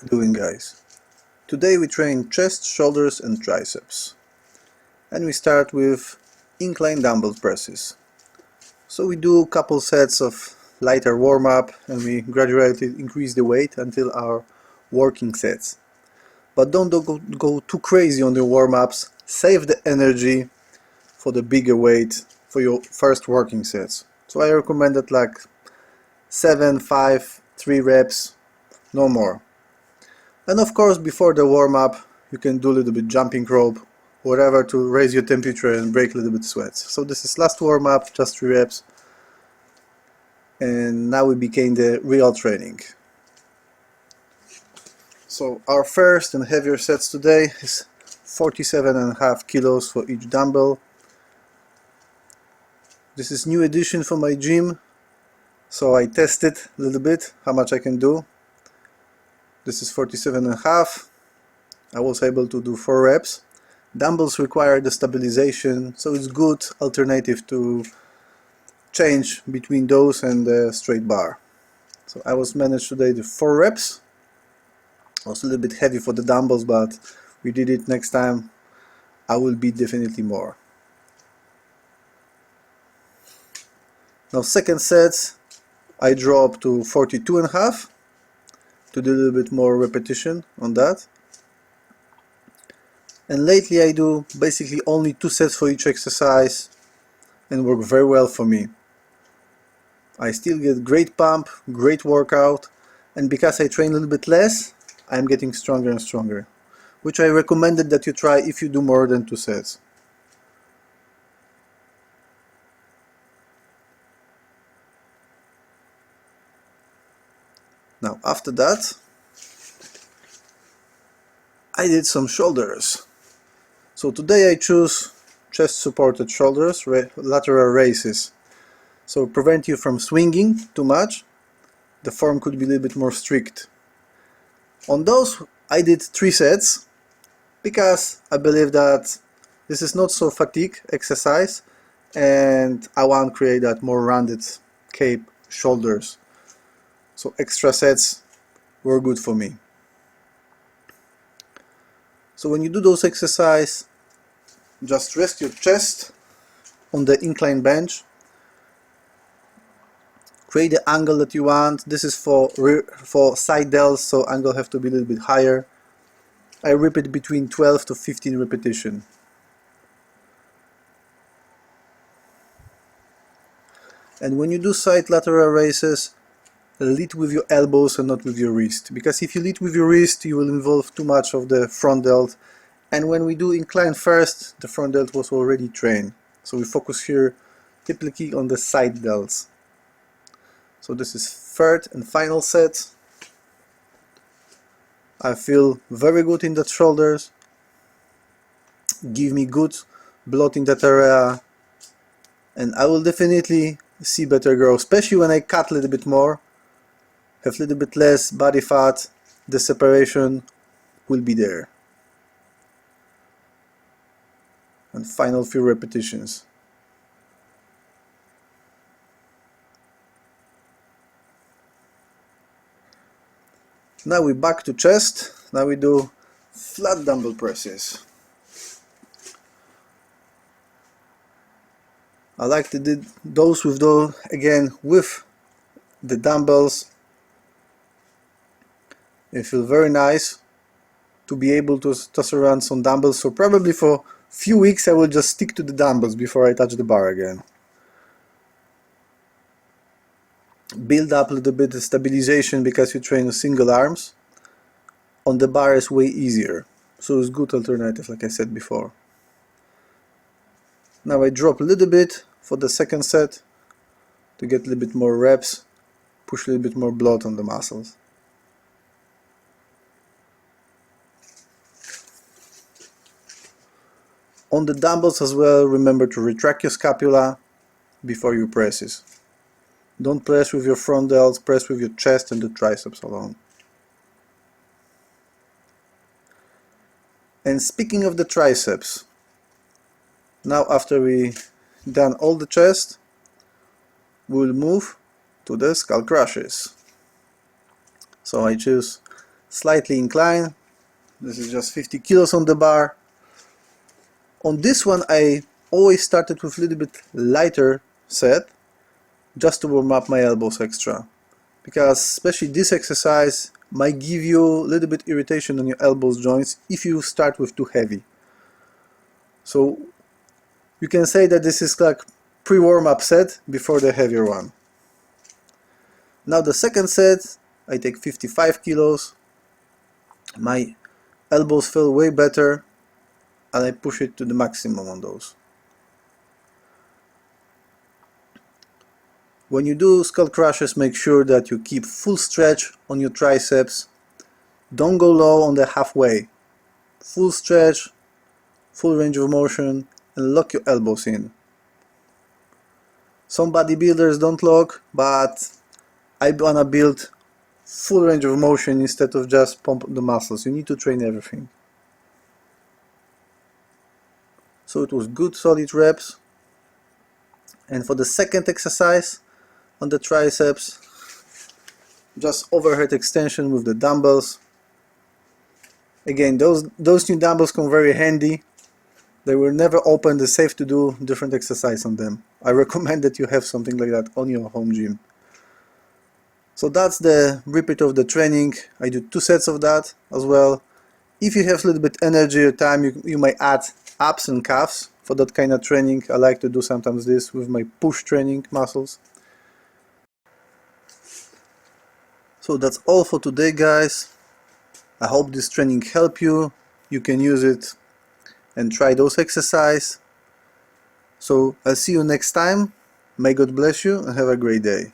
Doing, guys? Today we train chest, shoulders and triceps, and we start with incline dumbbell presses. So we do a couple sets of lighter warm-up and we gradually increase the weight until our working sets. But don't go too crazy on the warm-ups. Save the energy for the bigger weight for your first working sets. So I recommend that like 7, 5, 3 reps, no more. And of course, before the warm-up, you can do a little bit jumping rope, whatever, to raise your temperature and break a little bit sweats. So this is last warm-up, just 3 reps. And now we begin the real training. So our first and heavier sets today is 47.5 kilos for each dumbbell. This is new addition for my gym, so I tested a little bit how much I can do. This is 47.5. I was able to do 4 reps. Dumbbells require the stabilization, so it's good alternative to change between those and the straight bar. So I was managed today to 4 reps. It was a little bit heavy for the dumbbells, but we did it. Next time I will be definitely more. Now second set, I drop to 42.5 to do a little bit more repetition on that. And lately I do basically only 2 sets for each exercise and work very well for me. I still get great pump, great workout, and because I train a little bit less, I'm getting stronger and stronger, which I recommended that you try if you do more than 2 sets. Now after that, I did some shoulders. So today I choose chest supported shoulders, lateral raises. So prevent you from swinging too much. The form could be a little bit more strict. On those I did 3 sets because I believe that this is not so fatigue exercise and I want to create that more rounded cape shoulders. So extra sets were good for me. So when you do those exercises, just rest your chest on the incline bench. Create the angle that you want. This is for side delts, so angle have to be a little bit higher. I repeat between 12 to 15 repetition. And when you do side lateral raises, lead with your elbows and not with your wrist, because if you lead with your wrist you will involve too much of the front delt, and when we do incline first the front delt was already trained, so we focus here typically on the side delts. So this is third and final set. I feel very good in the shoulders, give me good bloat in that area, and I will definitely see better growth, especially when I cut a little bit more, have a little bit less body fat, the separation will be there. And final few repetitions. Now we back to chest. Now we do flat dumbbell presses. I like to do those with the dumbbells. It feels very nice to be able to toss around some dumbbells, so probably for few weeks I will just stick to the dumbbells before I touch the bar again. Build up a little bit of stabilization because you train with single arms. On the bar is way easier, so it's a good alternative like I said before. Now I drop a little bit for the second set to get a little bit more reps, push a little bit more blood on the muscles. On the dumbbells as well, remember to retract your scapula before you presses. Don't press with your front delts, press with your chest and the triceps alone. And speaking of the triceps, now after we done all the chest, we'll move to the skull crushes. So I choose slightly inclined. This is just 50 kilos on the bar. On this one I always started with a little bit lighter set, just to warm up my elbows extra, because especially this exercise might give you a little bit irritation on your elbows joints if you start with too heavy. So you can say that this is like pre-warm-up set before the heavier one. Now the second set, I take 55 kilos. My elbows feel way better and I push it to the maximum on those. When you do skull crushes, make sure that you keep full stretch on your triceps. Don't go low on the halfway. Full stretch, full range of motion, and lock your elbows in. Some bodybuilders don't lock, but I wanna build full range of motion instead of just pump the muscles. You need to train everything. So it was good solid reps. And for the second exercise on the triceps, just overhead extension with the dumbbells. Again, those new dumbbells come very handy. They were never opened. It's safe to do different exercise on them. I recommend that you have something like that on your home gym. So that's the repeat of the training. I do 2 sets of that as well. If you have a little bit energy or time, you might add abs and calves for that kind of training. I like to do sometimes this with my push training muscles. So that's all for today, guys. I hope this training helped you. You can use it and try those exercises. So I'll see you next time. May God bless you and have a great day.